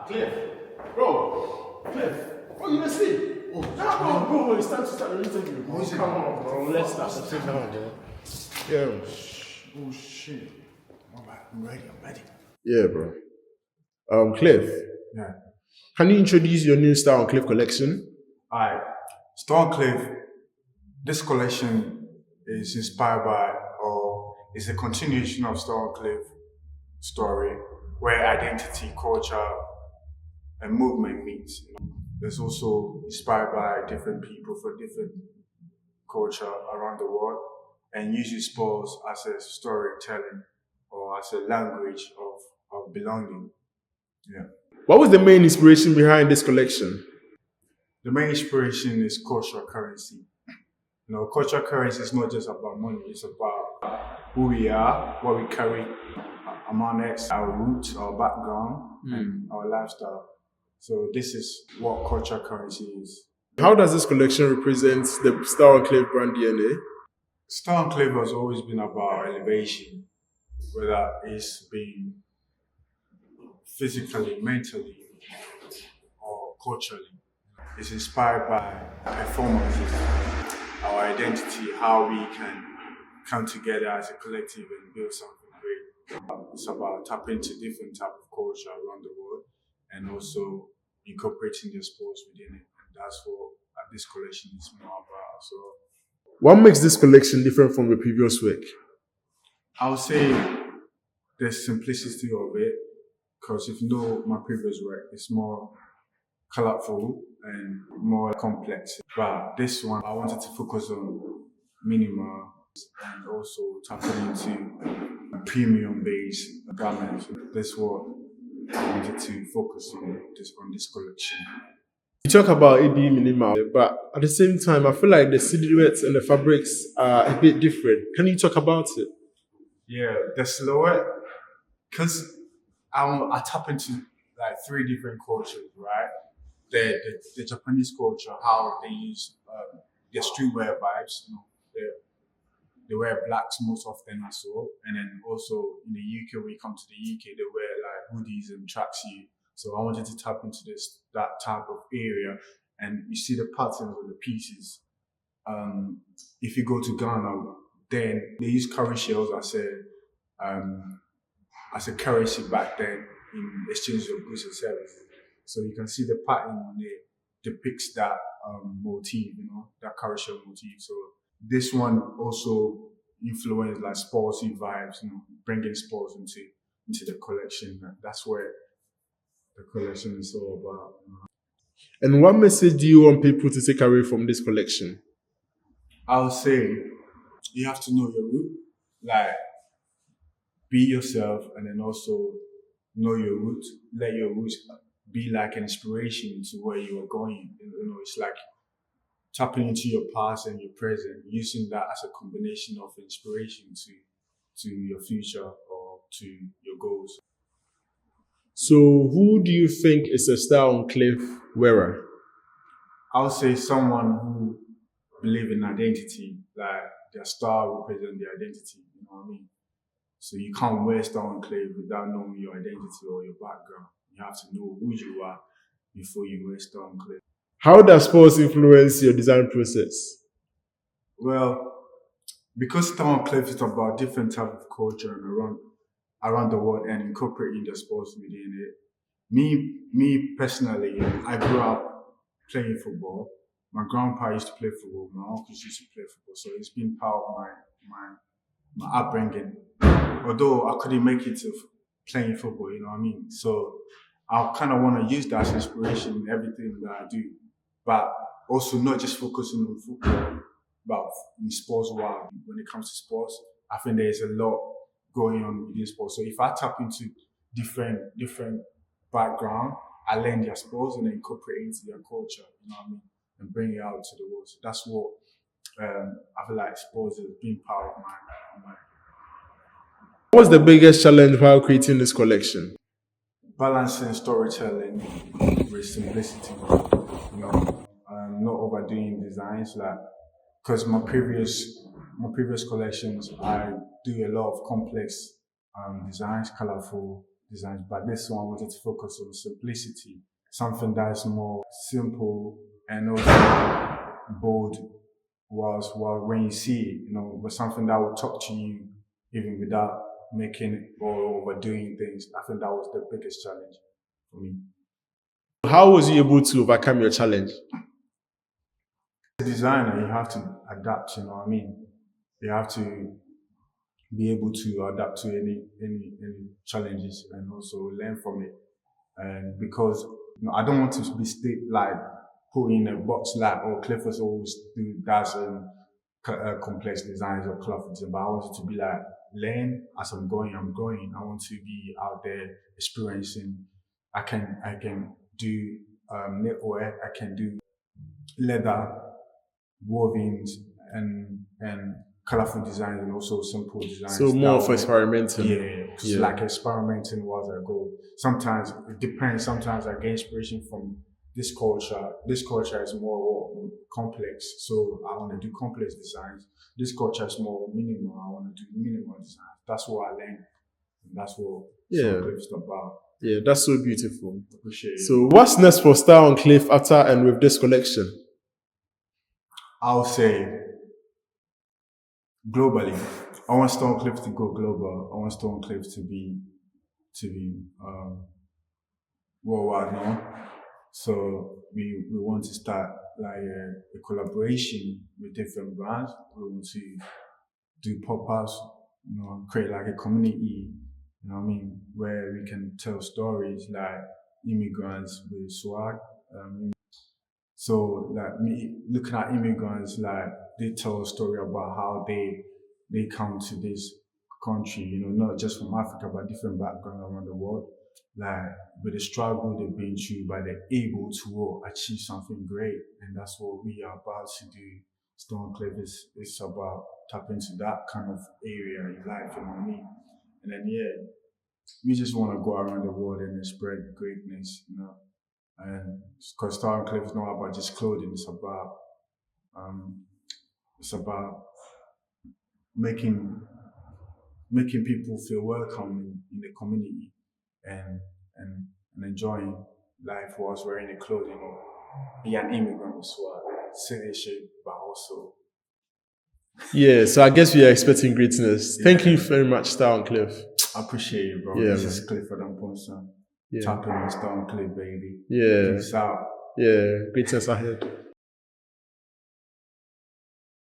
Cliff. Bro, you didn't sleep? Oh, bro, it's time to start the interview. Bro. Come on, bro. Let's start. Sit down, bro. Yeah. Oh shit. I'm ready. Yeah, bro. Cliff. Yeah. Can you introduce your new StarOnCliff collection? Alright. StarOnCliff, this collection is inspired by, or is a continuation of StarOnCliff story, where identity, culture, and movement meets. It's also inspired by different people from different culture around the world, and uses sports as a storytelling or as a language of belonging. Yeah. What was the main inspiration behind this collection? The main inspiration is cultural currency. Cultural currency is not just about money, it's about who we are, what we carry among us, our roots, our background, and our lifestyle. So this is what cultural currency is. How does this collection represent the StarOnCliff brand DNA? StarOnCliff has always been about elevation, whether it's being physically, mentally, or culturally. It's inspired by performances, our identity, how we can come together as a collective and build something great. It's about tapping into different type of culture around the world and also incorporating the sports within it. And that's what this collection is more about. So, what makes this collection different from the previous work? I would say the simplicity of it, because if you know my previous work, it's more colorful and more complex. But this one, I wanted to focus on minimal and also tapping into premium-based garments. That's what I wanted to focus on this collection. You talk about it being minimal, but at the same time, I feel like the silhouettes and the fabrics are a bit different. Can you talk about it? Yeah, the silhouette, because I tap into like 3 different cultures, right? The Japanese culture, how they use their streetwear vibes. They wear blacks most often as well, and then also in the UK, when you come to the UK, they wear like hoodies and tracksuit. So I wanted to tap into that type of area, and you see the patterns of the pieces. If you go to Ghana, then they use cowrie shells as a currency back then in exchange of goods and services. So you can see the pattern on it depicts that motif, that cowrie shell motif. So this one also influenced like sportsy vibes, bringing sports into the collection. That's where the collection is all about. And what message do you want people to take away from this collection? I would say you have to know your root, like be yourself, and then also know your roots. Let your roots be like an inspiration to where you are going. It's like tapping into your past and your present, using that as a combination of inspiration to your future or to your goals. So, who do you think is a StarOnCliff wearer? I would say someone who believes in identity, like their star represents their identity. You know what I mean? So you can't wear StarOnCliff without knowing your identity or your background. You have to know who you are before you wear StarOnCliff. How does sports influence your design process? Well, because StarOnCliff is about different type of culture around the world and incorporating the sports within it. Me personally, I grew up playing football. My grandpa used to play football. My uncles used to play football. So it's been part of my upbringing. Although I couldn't make it to playing football, you know what I mean? So I kind of want to use that as inspiration in everything that I do. But also not just focusing on football, but in sports world. When it comes to sports, I think there's a lot going on within sports. So if I tap into different background, I learn their sports and then incorporate into their culture, you know what I mean? And bring it out to the world. So that's what I feel like sports has been part of my. What was the biggest challenge while creating this collection? Balancing storytelling with simplicity, not overdoing designs, like because my previous collections I do a lot of complex designs, colorful, designs, but this one I wanted to focus on simplicity, something that's more simple and also bold. Was when you see it, was something that will talk to you even without making it or overdoing things. I think that was the biggest challenge for me. How was you able to overcome your challenge? As a designer, you have to adapt. You know what I mean? You have to be able to adapt to any challenges and also learn from it. And because I don't want to be put in a box like, oh, Clifford's always do that and complex designs or cloth design, but I want it to be like learn as I'm going. I want to be out there experiencing. I can do knitwear. I can do leather, wovens, and colorful designs and also simple designs. So more of experimenting. Yeah, like experimenting was a goal. Sometimes it depends. Sometimes I get inspiration from this culture. This culture is more complex, so I want to do complex designs. This culture is more minimal. I want to do minimal design. That's what I learned. And that's what StarOnCliff is about. Yeah, that's so beautiful. Appreciate it. So what's next for StarOnCliff after and with this collection? I'll say globally. I want StarOnCliff to go global. I want StarOnCliff to be worldwide known. So we want to start like a collaboration with different brands. We want to do pop-ups, create like a community, where we can tell stories like immigrants with swag. So like me looking at immigrants, like they tell a story about how they come to this country, not just from Africa, but different backgrounds around the world. Like with the struggle they've been through, but they're able to achieve something great, and that's what we are about to do. StarOnCliff is about tap into that kind of area in life, you know what I mean? And then we just want to go around the world and spread greatness, And because StarOnCliff is not about just clothing, it's about making people feel welcome in the community and enjoying life whilst wearing the clothing or be an immigrant as well. Citizenship, but also. Yeah, so I guess we are expecting greatness. Thank you very much, StarOnCliff. I appreciate you, bro. Yeah, this is Clifford Amponsah. Yeah. Tapping on StarOnCliff, baby. Yeah. Peace out. Yeah, greatness ahead.